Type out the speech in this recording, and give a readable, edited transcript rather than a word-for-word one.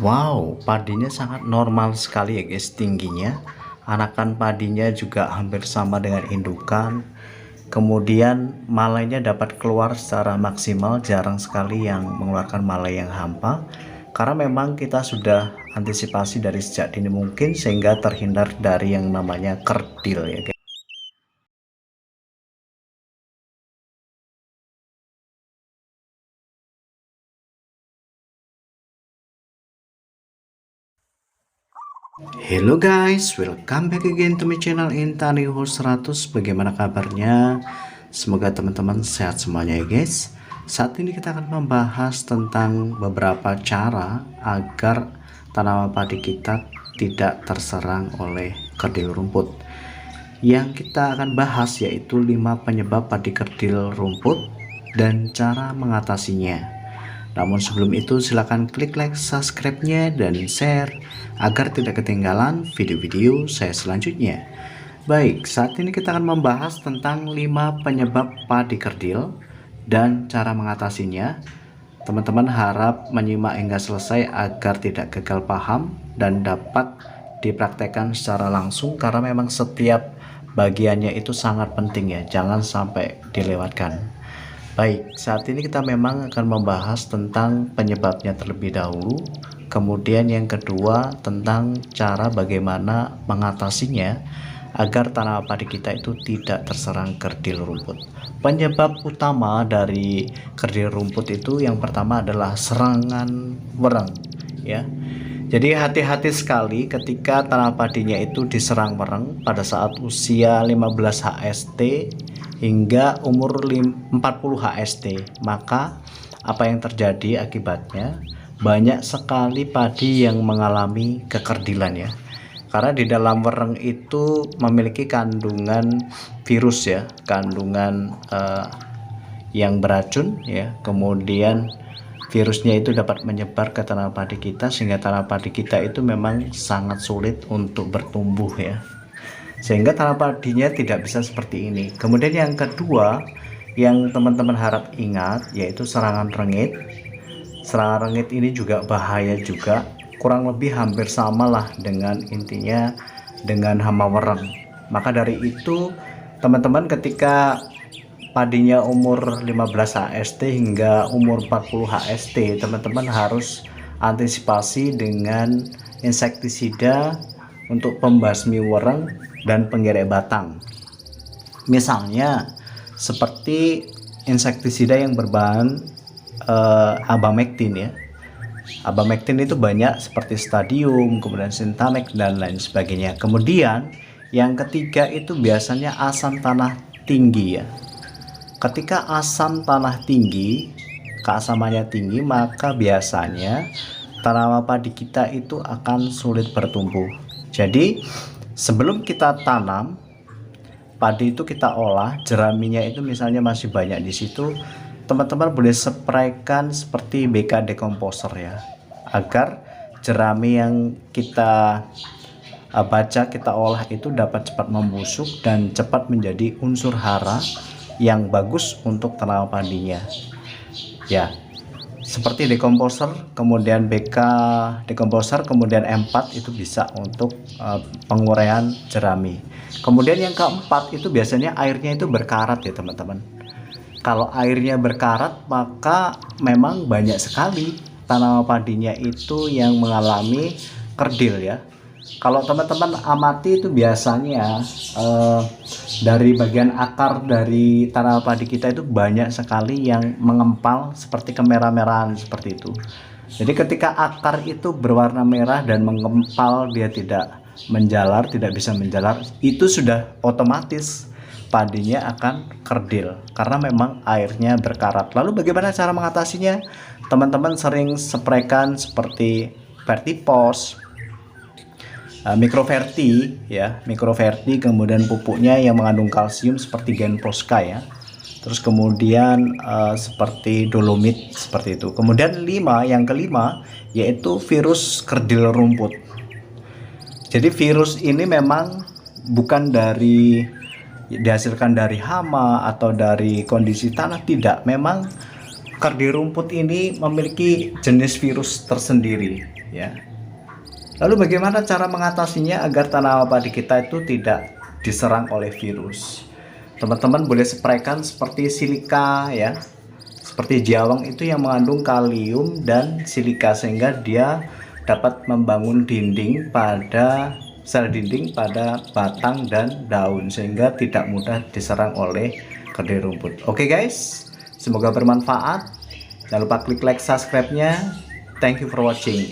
Wow, padinya sangat normal sekali ya guys tingginya. Anakan padinya juga hampir sama dengan indukan. Kemudian malaynya dapat keluar secara maksimal, jarang sekali yang mengeluarkan malai yang hampa. Karena memang kita sudah antisipasi dari sejak dini mungkin sehingga terhindar dari yang namanya kerdil ya guys. Hello guys, welcome back again to my channel Intani Host 100. Bagaimana kabarnya? Semoga teman-teman sehat semuanya ya guys. Saat ini kita akan membahas tentang beberapa cara agar tanaman padi kita tidak terserang oleh kerdil rumput. Yang kita akan bahas yaitu 5 penyebab padi kerdil rumput dan cara mengatasinya. Namun sebelum itu silahkan klik like, subscribe-nya, dan share agar tidak ketinggalan video-video saya selanjutnya. Baik, saat ini kita akan membahas tentang 5 penyebab padi kerdil dan cara mengatasinya. Teman-teman harap menyimak hingga selesai agar tidak gagal paham dan dapat dipraktekkan secara langsung, karena memang setiap bagiannya itu sangat penting ya, jangan sampai dilewatkan. Baik, saat ini kita memang akan membahas tentang penyebabnya terlebih dahulu. Kemudian yang kedua tentang cara bagaimana mengatasinya agar tanaman padi kita itu tidak terserang kerdil rumput. Penyebab utama dari kerdil rumput itu yang pertama adalah serangan wereng ya. Jadi hati-hati sekali ketika tanaman padinya itu diserang wereng pada saat usia 15 HST hingga umur 40 HST. Maka apa yang terjadi akibatnya? Banyak sekali padi yang mengalami kekerdilan ya. Karena di dalam wereng itu memiliki kandungan virus ya, kandungan yang beracun ya. Kemudian virusnya itu dapat menyebar ke tanaman padi kita sehingga tanaman padi kita itu memang sangat sulit untuk bertumbuh ya, sehingga tanaman padinya tidak bisa seperti ini. Kemudian yang kedua yang teman-teman harap ingat yaitu serangan rengit. Serangan rengit ini juga bahaya juga, kurang lebih hampir sama lah dengan intinya dengan hama wereng. Maka dari itu teman-teman ketika padinya umur 15 HST hingga umur 40 HST, teman-teman harus antisipasi dengan insektisida untuk pembasmi wereng dan penggerek batang. Misalnya seperti insektisida yang berbahan abamectin ya. Abamectin itu banyak seperti stadium, kemudian sintamex dan lain sebagainya. Kemudian yang ketiga itu biasanya asam tanah tinggi ya. Ketika asam tanah tinggi, keasamannya tinggi, maka biasanya tanaman padi kita itu akan sulit bertumbuh. Jadi sebelum kita tanam padi itu kita olah, jeraminya itu misalnya masih banyak di situ, teman-teman boleh spraykan seperti BK decomposer ya, agar jerami yang kita baca, kita olah itu dapat cepat membusuk dan cepat menjadi unsur hara yang bagus untuk tanaman padinya ya. Seperti decomposer, kemudian BK decomposer, kemudian M4 itu bisa untuk penguraian jerami. Kemudian yang keempat itu biasanya airnya itu berkarat ya teman-teman. Kalau airnya berkarat maka memang banyak sekali tanaman padinya itu yang mengalami kerdil ya. Kalau teman-teman amati itu biasanya dari bagian akar dari tanaman padi kita itu banyak sekali yang mengempal seperti kemerah-merahan seperti itu. Jadi ketika akar itu berwarna merah dan mengempal, dia tidak menjalar, tidak bisa menjalar, itu sudah otomatis padinya akan kerdil karena memang airnya berkarat. Lalu bagaimana cara mengatasinya? Teman-teman sering spraykan seperti Vertipos, Microverti ya, Microverti, kemudian pupuknya yang mengandung kalsium seperti Genposca ya. Terus kemudian seperti dolomit seperti itu. Kemudian yang kelima yaitu virus kerdil rumput. Jadi virus ini memang bukan dihasilkan dari hama atau dari kondisi tanah, tidak. Memang kedai rumput ini memiliki jenis virus tersendiri ya. Lalu bagaimana cara mengatasinya agar tanaman padi kita itu tidak diserang oleh virus? Teman-teman boleh spraykan seperti silika ya, seperti jawang itu yang mengandung kalium dan silika, sehingga dia dapat membangun dinding pada sel dinding pada batang dan daun, sehingga tidak mudah diserang oleh kedai rumput. Oke guys, semoga bermanfaat. Jangan lupa klik like, subscribe-nya. Thank you for watching.